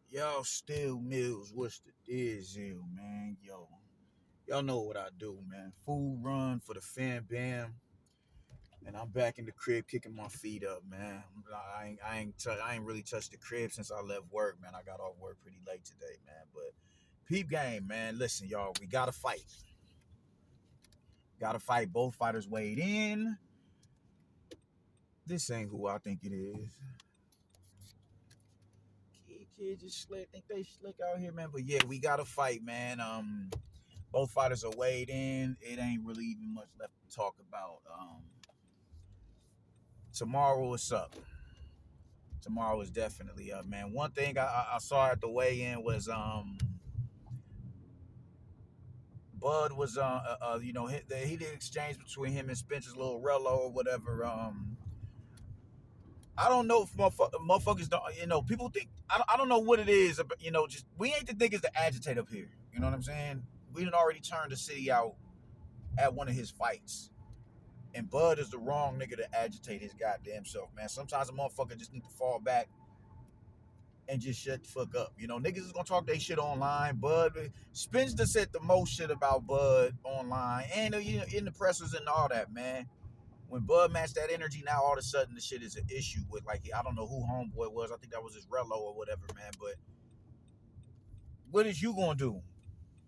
Y'all still Mills, what's the deal, man? Y'all know what I do, man. Food run for the fam bam, and I'm back in the crib kicking my feet up, man. I ain't really touched the crib since I left work, man. I got off work pretty late today, man. But peep game, man. Listen, y'all, we gotta fight. Gotta fight. Both fighters weighed in. This ain't who I think it is. Kids just slick. Think they slick out here, man. But yeah, we gotta fight, man. Both fighters are weighed in. It ain't really even much left to talk about. Tomorrow is up. Tomorrow is definitely up, man. One thing I saw at the weigh-in was Bud was he did exchange between him and Spencer's little Rello or whatever. I don't know if motherfuckers don't, people think I don't know what it is, but just we ain't the niggas to agitate up here. You know what I'm saying? We done already turned the city out at one of his fights. And Bud is the wrong nigga to agitate his goddamn self, man. Sometimes a motherfucker just need to fall back and just shut the fuck up. Niggas is gonna talk their shit online. Bud, Spence just said the most shit about Bud online and in the pressers and all that, man. When Bud matched that energy, now all of a sudden the shit is an issue with, like, I don't know who homeboy was. I think that was his Rello or whatever, man. But what is you gonna do?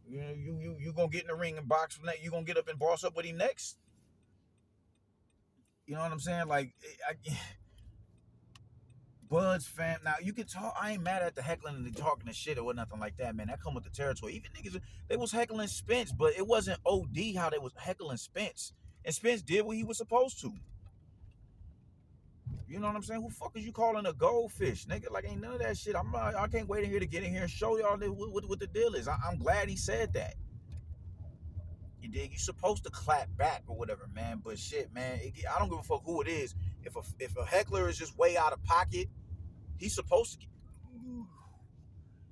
You gonna get in the ring and box with that? You gonna get up and boss up with him next? You know what I'm saying? Like, Bud's fam. Now you can talk. I ain't mad at the heckling and the talking the shit or nothing like that, man. That come with the territory. Even niggas, they was heckling Spence, but it wasn't OD how they was heckling Spence. And Spence did what he was supposed to. You know what I'm saying? Who fuck is you calling a goldfish, nigga? Like, ain't none of that shit. I can't wait in here to get in here and show y'all what the deal is. I'm glad he said that. You dig? You supposed to clap back or whatever, man. But shit, man, I don't give a fuck who it is. If a heckler is just way out of pocket, he's supposed to get.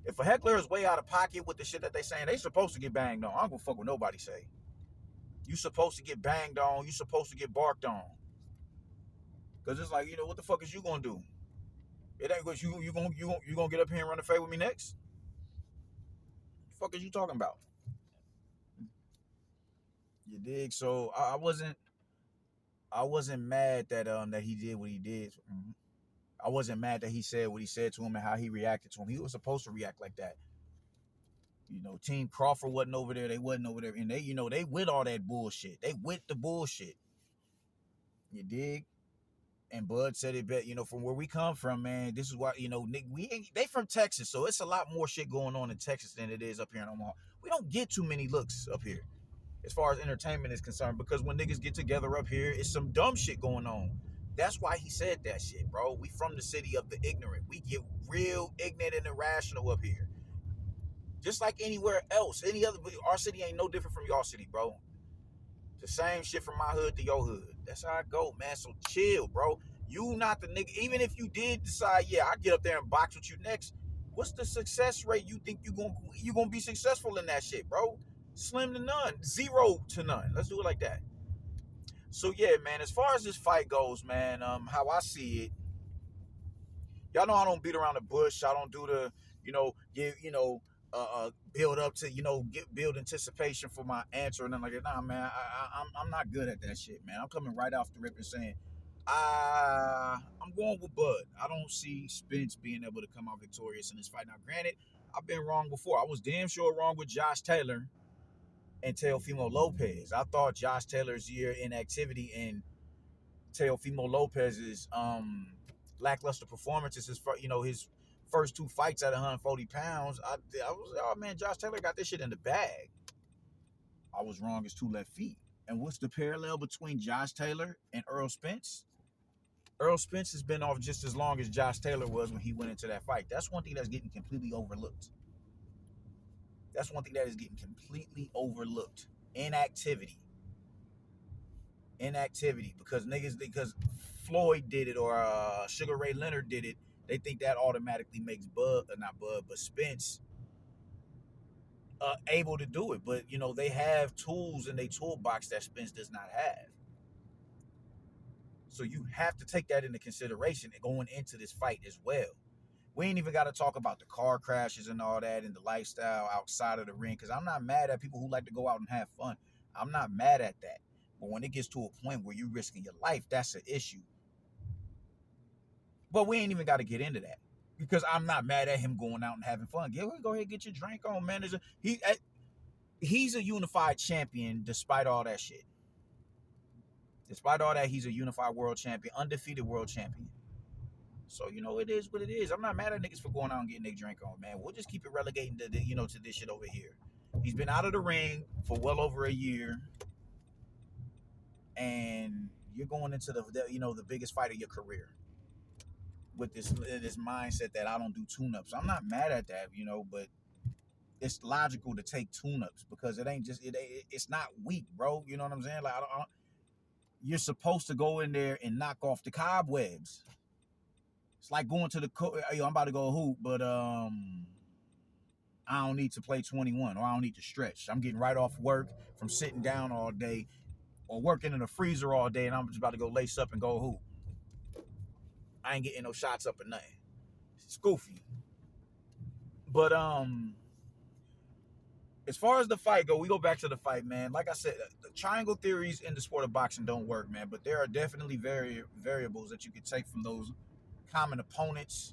If a heckler is way out of pocket with the shit that they saying, they supposed to get banged on. I don't give a fuck what nobody say. You supposed to get banged on. You supposed to get barked on. Cause it's like, what the fuck is you gonna do? It ain't what you gonna get up here and run a fade with me next? The fuck is you talking about? You dig? So I wasn't mad that he did what he did. I wasn't mad that he said what he said to him and how he reacted to him. He was supposed to react like that. Team Crawford wasn't over there. They wasn't over there. And they with all that bullshit. They with the bullshit. You dig? And Bud said it bet, from where we come from, man, this is why, they from Texas, so it's a lot more shit going on in Texas than it is up here in Omaha. We don't get too many looks up here as far as entertainment is concerned, because when niggas get together up here, it's some dumb shit going on. That's why he said that shit, bro. We from the city of the ignorant. We get real ignorant and irrational up here. Just like anywhere else. Our city ain't no different from y'all city, bro. The same shit from my hood to your hood. That's how I go, man. So chill, bro. You not the nigga. Even if you did decide, yeah, I get up there and box with you next. What's the success rate you think you gonna be successful in that shit, bro? Slim to none, 0 to none. Let's do it like that. So yeah, man. As far as this fight goes, man, how I see it, y'all know I don't beat around the bush. I don't do the, build up to, build anticipation for my answer and then like that. Nah, man, I'm not good at that shit, man. I'm coming right off the rip and saying, I'm going with Bud. I don't see Spence being able to come out victorious in this fight. Now, granted, I've been wrong before. I was damn sure wrong with Josh Taylor and Teofimo Lopez. I thought Josh Taylor's year in activity and Teofimo Lopez's lackluster performances, his first two fights at 140 pounds, I was, oh man, Josh Taylor got this shit in the bag. I was wrong as two left feet. And what's the parallel between Josh Taylor and Earl Spence? Earl Spence has been off just as long as Josh Taylor was when he went into that fight. That's one thing that's getting completely overlooked. That's one thing that is getting completely overlooked. Inactivity. Because Floyd did it or Sugar Ray Leonard did it, they think that automatically makes Spence able to do it. But they have tools in their toolbox that Spence does not have. So you have to take that into consideration going into this fight as well. We ain't even got to talk about the car crashes and all that and the lifestyle outside of the ring, because I'm not mad at people who like to go out and have fun. I'm not mad at that. But when it gets to a point where you're risking your life, that's an issue. But we ain't even got to get into that, because I'm not mad at him going out and having fun. Go ahead, get your drink on, man. He's a unified champion despite all that shit. Despite all that, he's a unified world champion, undefeated world champion. So, it is what it is. I'm not mad at niggas for going out and getting their drink on, man. We'll just keep it relegating to this shit over here. He's been out of the ring for well over a year, and you're going into the biggest fight of your career with this mindset that I don't do tune-ups. I'm not mad at that, but it's logical to take tune-ups, because it's not weak, bro. You know what I'm saying? Like, you're supposed to go in there and knock off the cobwebs. It's like going to I'm about to go hoop, but I don't need to play 21, or I don't need to stretch. I'm getting right off work from sitting down all day or working in the freezer all day, and I'm just about to go lace up and go hoop. I ain't getting no shots up or nothing. It's goofy. But as far as the fight go, we go back to the fight, man. Like I said, the triangle theories in the sport of boxing don't work, man. But there are definitely variables that you can take from those common opponents,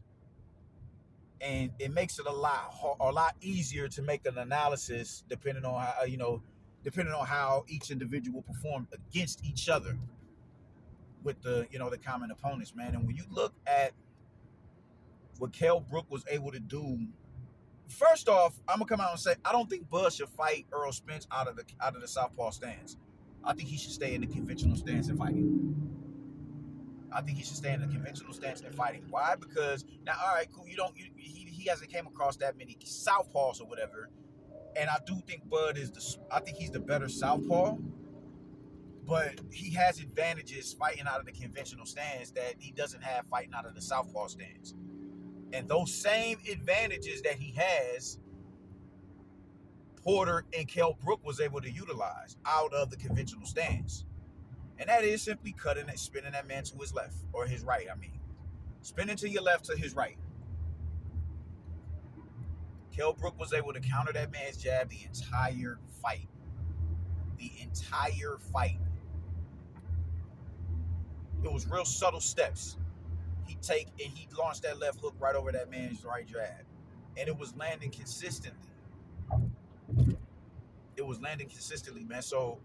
and it makes it a lot easier to make an analysis depending on how each individual performed against each other with the common opponents, man. And when you look at what Kell Brook was able to do, first off, I'm gonna come out and say I don't think Bud should fight Earl Spence out of the southpaw stance. I think he should stay in the conventional stance and fighting. I think he should stay in the conventional stance and fighting. Why? Because now, all right, cool. He hasn't came across that many southpaws or whatever, and I do think I think he's the better southpaw, but he has advantages fighting out of the conventional stance that he doesn't have fighting out of the southpaw stance. And those same advantages that he has, Porter and Kell Brook was able to utilize out of the conventional stance. And that is simply cutting and spinning that man to his left, or his right, I mean. Spinning to your left to his right. Kell Brook was able to counter that man's jab the entire fight. The entire fight. It was real subtle steps. He launched that left hook right over that man's right jab. And it was landing consistently. Man. So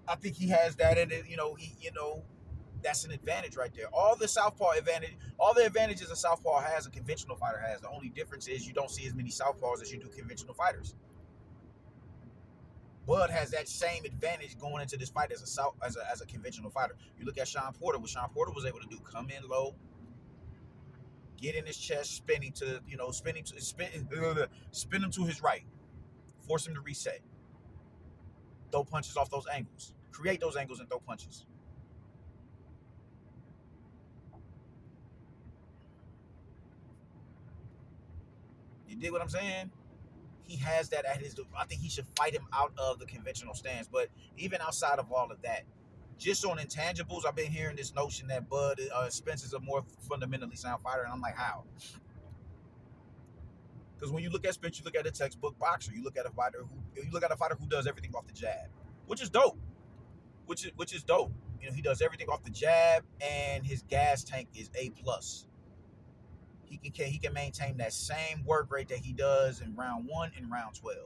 I think he has that in it, that's an advantage right there. All the advantages a southpaw has, a conventional fighter has. The only difference is you don't see as many southpaws as you do conventional fighters. Bud has that same advantage going into this fight as a conventional fighter. You look at Sean Porter. What Sean Porter was able to do: come in low, get in his chest, spin him to his right, force him to reset, throw punches off those angles, create those angles and throw punches. You dig what I'm saying? He has that at his. I think he should fight him out of the conventional stance. But even outside of all of that, just on intangibles, I've been hearing this notion that Spence is a more fundamentally sound fighter, and I'm like, how? Because when you look at Spence, you look at a textbook boxer. You look at a fighter who does everything off the jab, which is dope. Which is dope. He does everything off the jab, and his gas tank is A+. He can maintain that same work rate that he does in round 1 and round 12.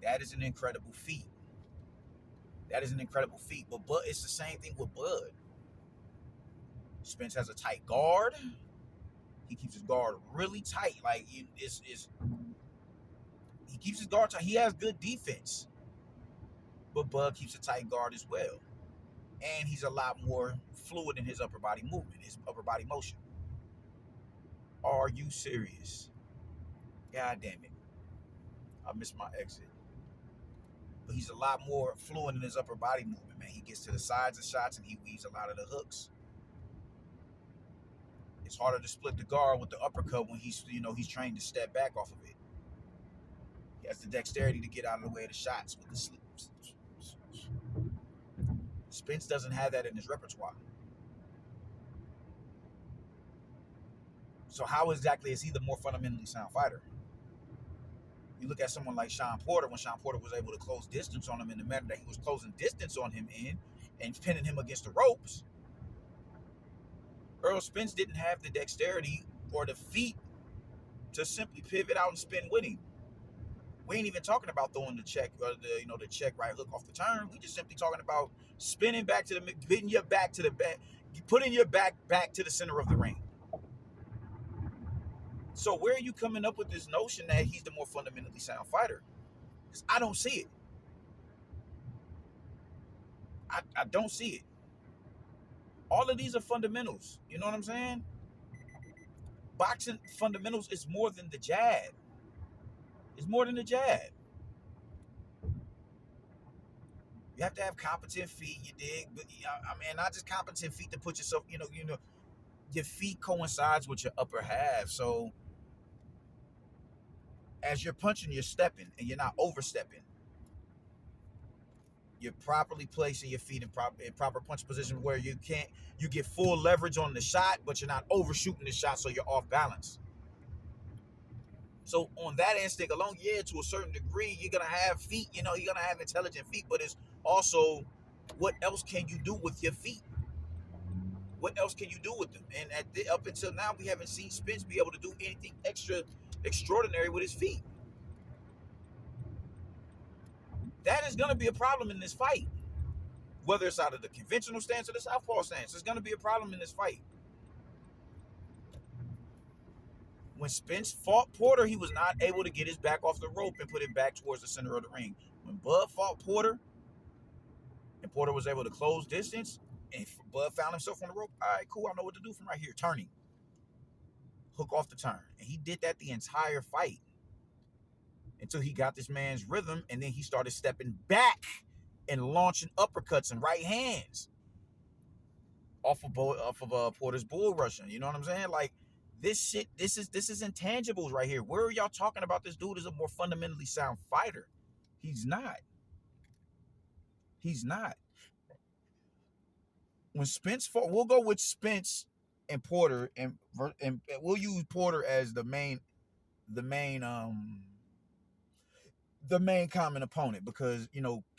That is an incredible feat. But it's the same thing with Bud. Spence has a tight guard. He keeps his guard really tight. Like he keeps his guard tight. He has good defense, but Bud keeps a tight guard as well. And he's a lot more fluid in his upper body movement, his upper body motion. Are you serious? God damn it. I missed my exit. But he's a lot more fluid in his upper body movement, man. He gets to the sides of shots and he weaves a lot of the hooks. It's harder to split the guard with the uppercut when he's trained to step back off of it. He has the dexterity to get out of the way of the shots with the slips. Spence doesn't have that in his repertoire. So how exactly is he the more fundamentally sound fighter? You look at someone like Sean Porter, when Sean Porter was able to close distance on him in the manner that he was closing distance on him in and pinning him against the ropes, Earl Spence didn't have the dexterity or the feet to simply pivot out and spin with him. We ain't even talking about throwing the check or the check right hook off the turn. We just simply talking about spinning back to the, getting your back to the back, putting your back to the center of the ring. So where are you coming up with this notion that he's the more fundamentally sound fighter? Because I don't see it. I don't see it. All of these are fundamentals. You know what I'm saying? Boxing fundamentals is more than the jab. It's more than the jab. You have to have competent feet, you dig? But I mean, not just competent feet to put yourself, your feet coincides with your upper half. So as you're punching, you're stepping and you're not overstepping. You're properly placing your feet in proper punch position where you get full leverage on the shot, but you're not overshooting the shot, so you're off balance. So on that instinct alone, yeah, to a certain degree, you're gonna have feet. You're gonna have intelligent feet, but it's also what else can you do with your feet? What else can you do with them? And up until now, we haven't seen Spence be able to do anything extraordinary with his feet. That is gonna be a problem in this fight. Whether it's out of the conventional stance or the southpaw stance, it's gonna be a problem in this fight. When Spence fought Porter, he was not able to get his back off the rope and put it back towards the center of the ring. When Bud fought Porter, and Porter was able to close distance, and Bud found himself on the rope, all right, cool, I know what to do from right here. Turning. Hook off the turn. And he did that the entire fight until he got this man's rhythm, and then he started stepping back and launching uppercuts and right hands off of Porter's bull rushing. You know what I'm saying? Like, this shit, this is intangibles right here. Where are y'all talking about this dude is a more fundamentally sound fighter? He's not. He's not. When Spence fought, we'll go with Spence and Porter, and we'll use Porter as the main common opponent, because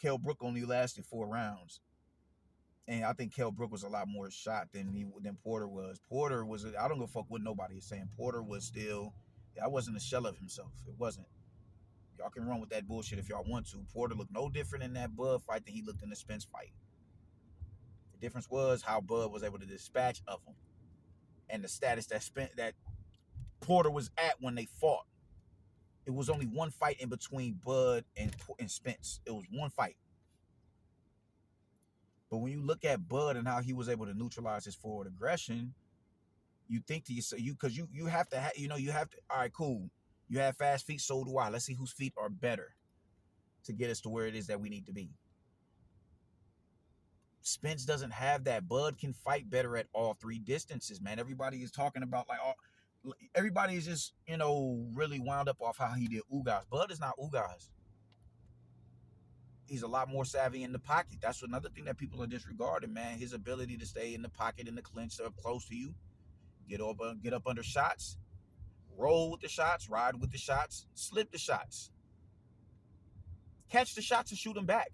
Kell Brook only lasted 4 rounds, and I think Kell Brook was a lot more shot than Porter was. Porter was, I don't give a fuck what nobody is saying. Porter was still, that wasn't a shell of himself. It wasn't. Y'all can run with that bullshit if y'all want to. Porter looked no different in that Bud fight than he looked in the Spence fight. The difference was how Bud was able to dispatch of him, and the status that Porter was at when they fought. It was only one fight in between Bud and Spence. It was one fight. But when you look at Bud and how he was able to neutralize his forward aggression, you think to yourself, because you have to all right, cool. You have fast feet, so do I. Let's see whose feet are better to get us to where it is that we need to be. Spence doesn't have that. Bud can fight better at all 3 distances, man. Everybody is talking about everybody is just, really wound up off how he did Ugas. Bud is not Ugas. He's a lot more savvy in the pocket. That's another thing that people are disregarding, man. His ability to stay in the pocket, in the clinch, up close to you, get up under shots, roll with the shots, ride with the shots, slip the shots, catch the shots and shoot them back.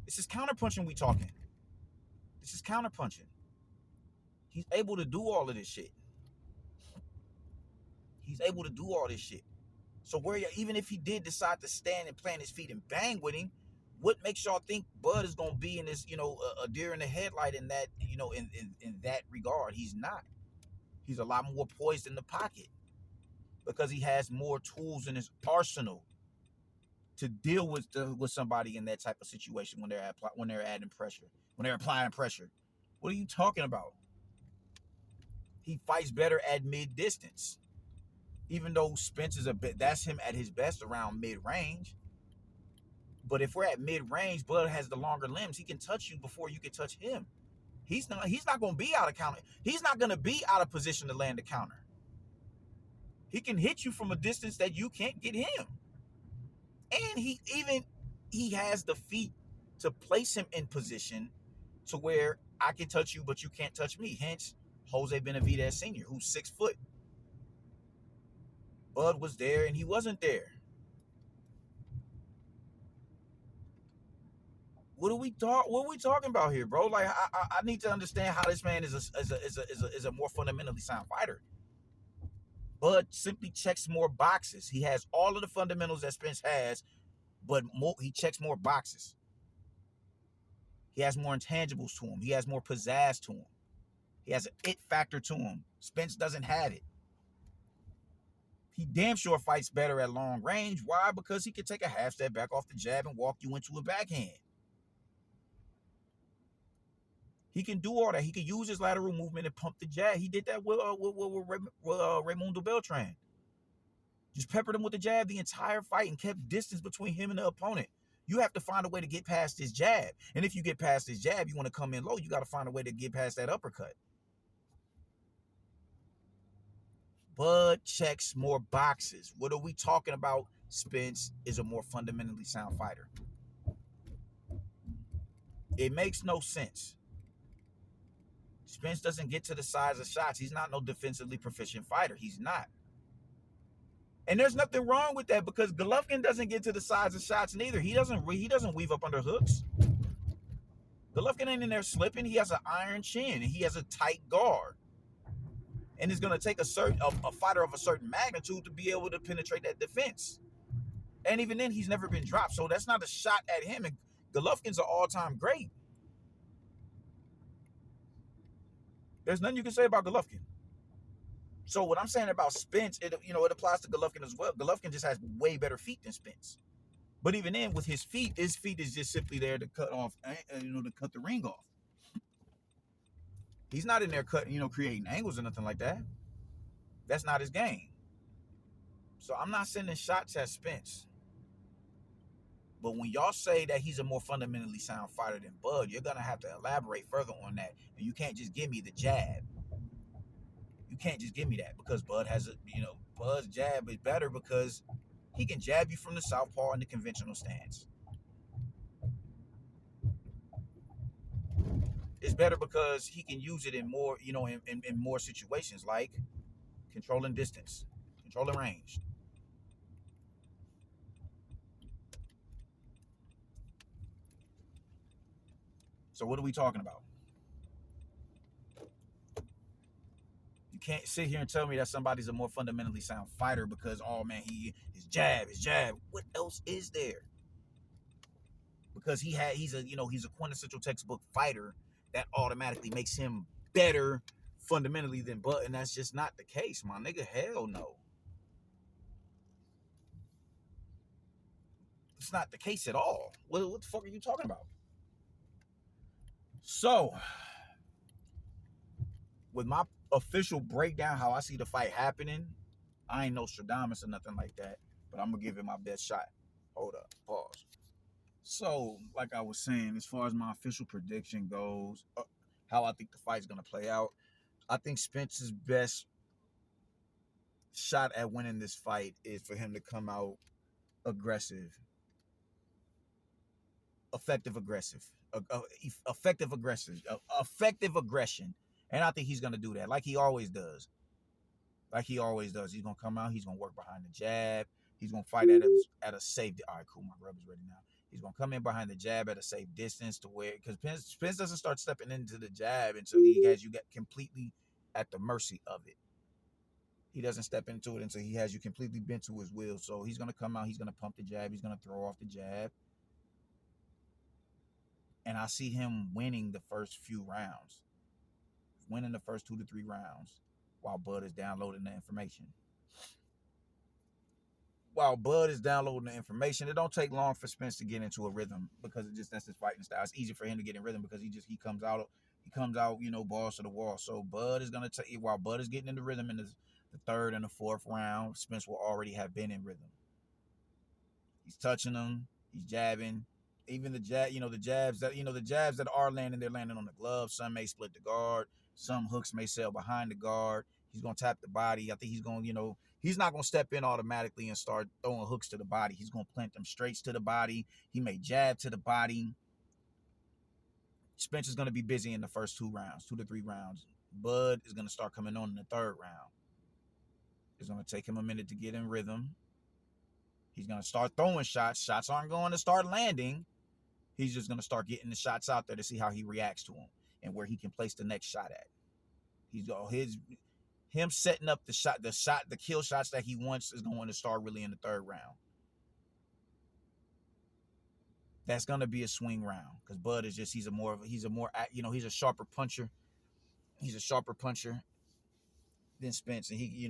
This is counterpunching we talking. This is counterpunching. He's able to do all of this shit. He's able to do all this shit. So even if he did decide to stand and plant his feet and bang with him, what makes y'all think Bud is gonna be in this, a deer in the headlight in that, in that regard? He's not. He's a lot more poised in the pocket because he has more tools in his arsenal to deal with somebody in that type of situation when they're adding pressure, when they're applying pressure. What are you talking about? He fights better at mid distance. Even though Spence is that's him at his best around mid-range. But if we're at mid-range, Bud has the longer limbs. He can touch you before you can touch him. He's not going to be out of counter. He's not going to be out of position to land a counter. He can hit you from a distance that you can't get him. And he has the feet to place him in position to where I can touch you, but you can't touch me. Hence, Jose Benavidez Sr., who's 6 foot. Bud was there and he wasn't there. What are we talking about here, bro? Like I need to understand how this man is a more fundamentally sound fighter. Bud simply checks more boxes. He has all of the fundamentals that Spence has, but he checks more boxes. He has more intangibles to him. He has more pizzazz to him. He has an it factor to him. Spence doesn't have it. He damn sure fights better at long range. Why? Because he can take a half step back off the jab and walk you into a backhand. He can do all that. He can use his lateral movement and pump the jab. He did that with Raimundo Beltran. Just peppered him with the jab the entire fight and kept distance between him and the opponent. You have to find a way to get past this jab. And if you get past this jab, you want to come in low, you got to find a way to get past that uppercut. Bud checks more boxes. What are we talking about? Spence is a more fundamentally sound fighter. It makes no sense. Spence doesn't get to the size of shots. He's not no defensively proficient fighter. He's not. And there's nothing wrong with that because Golovkin doesn't get to the size of shots neither. He doesn't weave up under hooks. Golovkin ain't in there slipping. He has an iron chin and he has a tight guard. And it's going to take a fighter of a certain magnitude to be able to penetrate that defense. And even then, he's never been dropped. So that's not a shot at him. And Golovkin's an all-time great. There's nothing you can say about Golovkin. So what I'm saying about Spence, it applies to Golovkin as well. Golovkin just has way better feet than Spence. But even then, with his feet is just simply there to cut off, to cut the ring off. He's not in there creating angles or nothing like that. That's not his game. So I'm not sending shots at Spence. But when y'all say that he's a more fundamentally sound fighter than Bud, you're going to have to elaborate further on that. And you can't just give me the jab. You can't just give me that because Bud has Bud's jab is better because he can jab you from the southpaw in the conventional stance. It's better because he can use it in more, in more situations like controlling distance, controlling range. So what are we talking about? You can't sit here and tell me that somebody's a more fundamentally sound fighter because, oh man, his jab. What else is there? Because he's a quintessential textbook fighter that automatically makes him better fundamentally than Bud, and that's just not the case, my nigga. Hell no. It's not the case at all. What the fuck are you talking about? So, with my official breakdown, how I see the fight happening, I ain't Nostradamus or nothing like that, but I'm gonna give it my best shot. Hold up, pause. So, like I was saying, as far as my official prediction goes, how I think the fight's gonna play out, I think Spence's best shot at winning this fight is for him to come out aggressive, effective aggression, and I think he's gonna do that like he always does. He's gonna come out. He's gonna work behind the jab. He's gonna fight at a safe. All right, cool. My grub is ready now. He's gonna come in behind the jab at a safe distance to where, because Spence doesn't start stepping into the jab until he has you get completely at the mercy of it. He doesn't step into it until he has you completely bent to his will. So he's gonna come out. He's gonna pump the jab. He's gonna throw off the jab. And I see him winning the first few rounds, winning the first 2 to 3 rounds, while Bud is downloading the information. It don't take long for Spence to get into a rhythm because that's his fighting style. It's easy for him to get in rhythm because he comes out, balls to the wall. So Bud is gonna take, while Bud is getting into rhythm in the third and the fourth round, Spence will already have been in rhythm. He's touching them, he's jabbing. Even the jabs that are landing, they're landing on the glove. Some may split the guard. Some hooks may sail behind the guard. He's going to tap the body. I think he's going to, he's not going to step in automatically and start throwing hooks to the body. He's going to plant them straights to the body. He may jab to the body. Spence is going to be busy in the first 2 to 3 rounds, Bud is gonna start coming on in the third round. It's gonna take him a minute to get in rhythm. He's gonna start throwing shots. Shots aren't going to start landing. He's just gonna start getting the shots out there to see how he reacts to them and where he can place the next shot at. He's him setting up the kill shots that he wants is going to start really in the third round. That's gonna be a swing round because Bud is just he's a sharper puncher. He's a sharper puncher than Spence, and he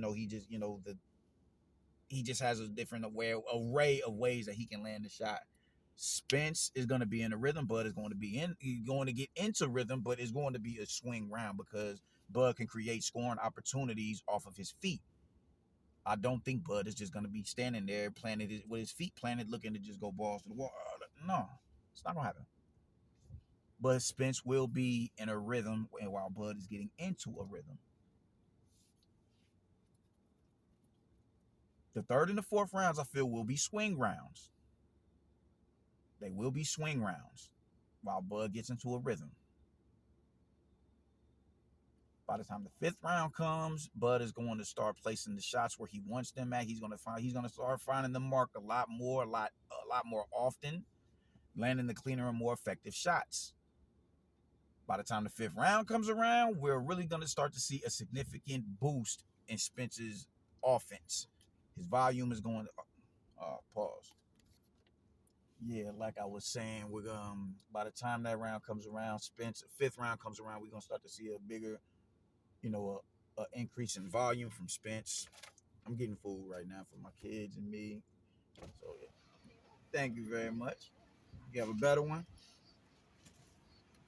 just has a different array of ways that he can land the shot. Spence is going to be in a rhythm. Bud is going to be going to get into rhythm, but it's going to be a swing round because Bud can create scoring opportunities off of his feet. I don't think Bud is just going to be standing there with his feet planted, looking to just go balls to the wall. No, it's not going to happen. But Spence will be in a rhythm while Bud is getting into a rhythm. The third and the fourth rounds, I feel, will be swing rounds. They will be swing rounds while Bud gets into a rhythm. By the time the fifth round comes, Bud is going to start placing the shots where he wants them at. He's going to start finding the mark a lot more often, landing the cleaner and more effective shots. By the time the fifth round comes around, we're really going to start to see a significant boost in Spence's offense. His volume is going to pause. Yeah, like I was saying, we're by the time that round comes around, fifth round comes around, we're gonna start to see a bigger, a increase in volume from Spence. I'm getting food right now for my kids and me. So yeah. Thank you very much. You have a better one.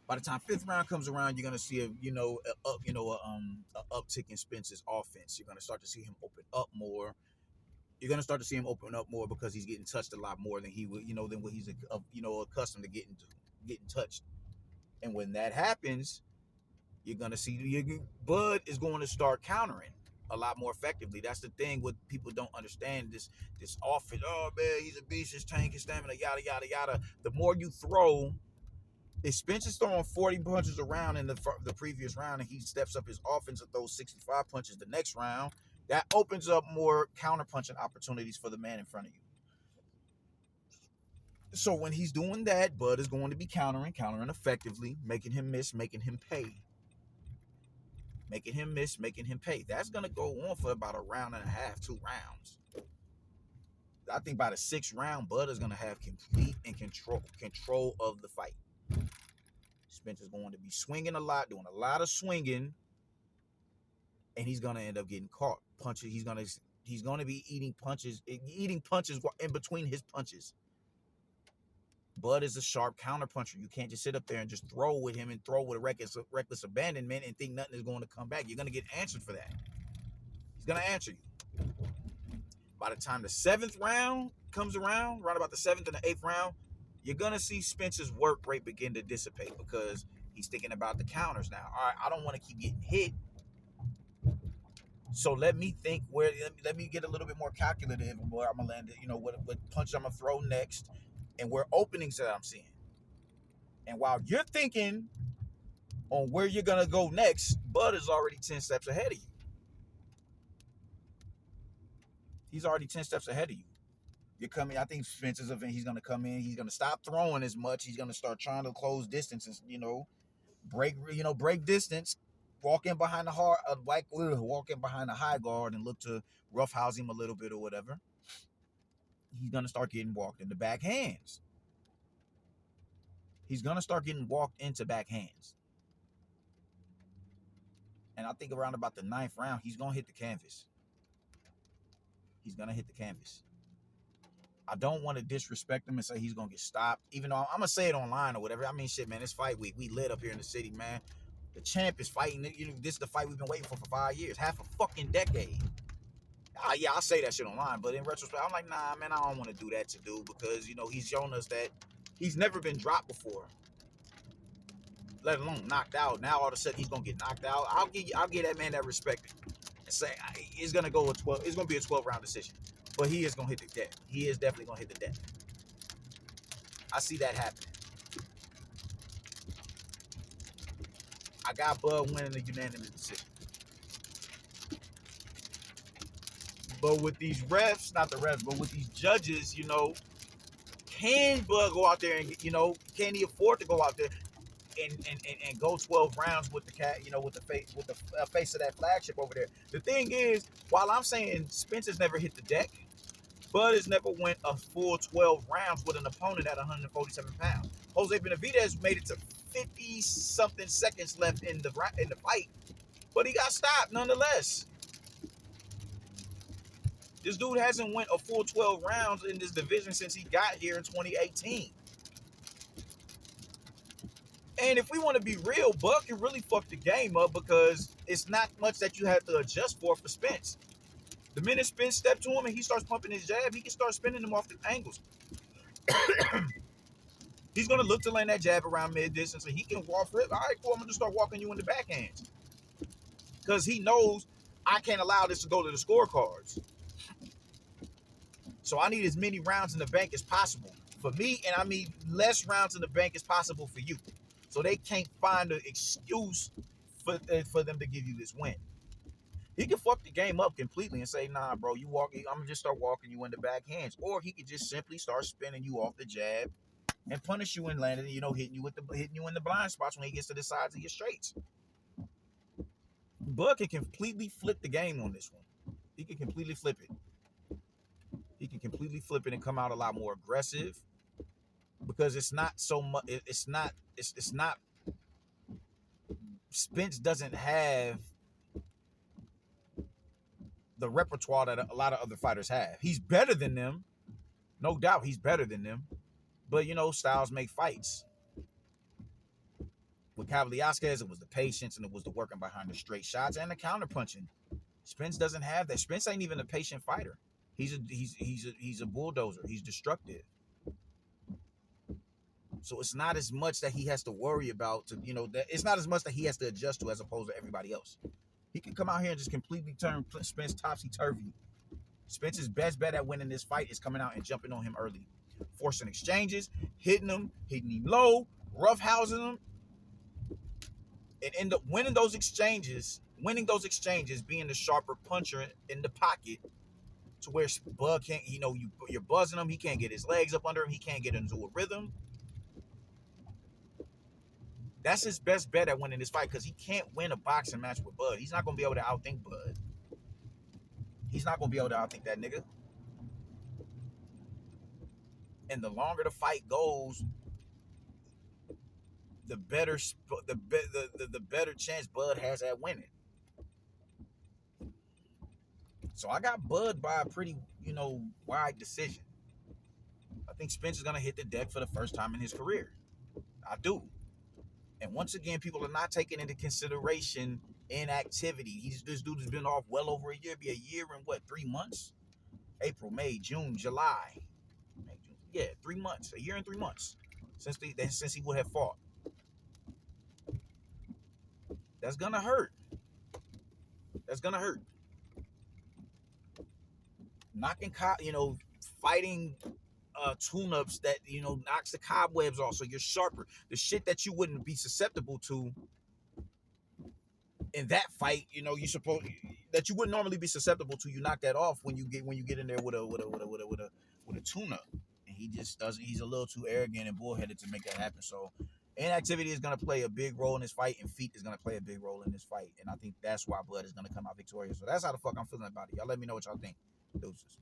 By the time fifth round comes around, you're gonna see a uptick in Spence's offense. You're gonna start to see him open up more. You're gonna start to see him open up more because he's getting touched a lot more than he would, than what he's accustomed to getting touched. And when that happens, you're gonna see Bud is going to start countering a lot more effectively. That's the thing what people don't understand. This offense. Oh man, he's a beast. His tank, his stamina, yada yada yada. The more you throw, if Spence is throwing 40 punches around in the previous round, and he steps up his offense and throws 65 punches the next round, that opens up more counter punching opportunities for the man in front of you. So when he's doing that, Bud is going to be countering effectively, making him miss, making him pay. Making him miss, making him pay. That's going to go on for about a round and a half, 2 rounds. I think by the 6th round, Bud is going to have complete and control of the fight. Spence is going to be swinging a lot, doing a lot of swinging, and he's going to end up getting caught. Punches. He's going to be eating punches in between his punches. Bud is a sharp counter puncher. You can't just sit up there and just throw with him and throw with a reckless abandonment and think nothing is going to come back. You're going to get answered for that. He's going to answer you. By the time the 7th round comes around, right about the 7th and the 8th round, you're going to see Spence's work rate begin to dissipate because he's thinking about the counters now. All right, I don't want to keep getting hit. So let me think let me get a little bit more calculative where I'm going to land it, what punch I'm going to throw next and where openings that I'm seeing. And while you're thinking on where you're going to go next, Bud is already 10 steps ahead of you. He's already 10 steps ahead of you. You're coming, I think Spence's event, he's going to come in, he's going to stop throwing as much. He's going to start trying to close distances, break distance, walk in behind the high guard and look to roughhouse him a little bit or whatever. He's going to start getting walked into back hands. He's going to start getting walked into back hands. And I think around about the 9th round, he's going to hit the canvas. He's going to hit the canvas. I don't want to disrespect him and say he's going to get stopped, even though I'm going to say it online or whatever. I mean, shit, man, it's fight week. We lit up here in the city, man. The champ is fighting. This is the fight we've been waiting for 5 years, half a fucking decade. Yeah, I'll say that shit online, but in retrospect, I'm like, nah, man, I don't want to do that to dude because, he's shown us that he's never been dropped before, let alone knocked out. Now all of a sudden he's going to get knocked out. I'll give that man that respect and say it's going to go it's going to be a 12-round decision, but he is going to hit the deck. He is definitely going to hit the deck. I see that happening. I got Bud winning the unanimous decision. But with these refs, not the refs, but with these judges, can Bud go out there and can he afford to go out there and go 12 rounds with the cat, with the face of that flagship over there? The thing is, while I'm saying Spence has never hit the deck, Bud has never went a full 12 rounds with an opponent at 147 pounds. Jose Benavidez made it to 50 something seconds left in the fight, but he got stopped nonetheless. This dude hasn't went a full 12 rounds in this division since he got here in 2018. And if we want to be real, Bud can really fuck the game up because it's not much that you have to adjust for Spence. The minute Spence steps to him and he starts pumping his jab, he can start spinning him off the angles. He's going to look to land that jab around mid-distance and he can walk for it. All right, cool, I'm going to start walking you in the backhands. Because he knows I can't allow this to go to the scorecards. So I need as many rounds in the bank as possible for me, and I mean less rounds in the bank as possible for you. So they can't find an excuse for them to give you this win. He can fuck the game up completely and say, nah, bro, I'm going to just start walking you in the backhands. Or he could just simply start spinning you off the jab and punish you and landing, hitting you in the blind spots when he gets to the sides of your straights. Bud can completely flip the game on this one. He can completely flip it. He can completely flip it and come out a lot more aggressive because it's not so much. It's not. Spence doesn't have the repertoire that a lot of other fighters have. He's better than them, no doubt. He's better than them, but styles make fights. With Kavaliauskas, it was the patience and it was the working behind the straight shots and the counter punching. Spence doesn't have that. Spence ain't even a patient fighter. He's a bulldozer. He's destructive. So it's not as much that he has to worry about it's not as much that he has to adjust to as opposed to everybody else. He can come out here and just completely turn Spence topsy-turvy. Spence's best bet at winning this fight is coming out and jumping on him early. Forcing exchanges, hitting him low, roughhousing him, and end up winning those exchanges, being the sharper puncher in the pocket to where Bud can't, you're buzzing him, he can't get his legs up under him, he can't get into a rhythm. That's his best bet at winning this fight because he can't win a boxing match with Bud. He's not going to be able to outthink Bud. He's not going to be able to outthink that nigga. And the longer the fight goes, the better chance Bud has at winning. So I got Bud by a pretty, wide decision. I think Spence is going to hit the deck for the first time in his career. I do. And once again, people are not taking into consideration inactivity. This dude has been off well over a year. It'd be a year and 3 months? April, May, June, July. 3 months. A year and 3 months since he would have fought. That's gonna hurt. Fighting tune-ups that knocks the cobwebs off, so you're sharper. The shit that you wouldn't be susceptible to in that fight, you that you wouldn't normally be susceptible to. You knock that off when you get in there with a tune-up, and he just doesn't. He's a little too arrogant and bullheaded to make that happen. So inactivity is going to play a big role in this fight, and feet is going to play a big role in this fight, and I think that's why Bud is going to come out victorious. So that's how the fuck I'm feeling about it. Y'all let me know what y'all think. Deuces.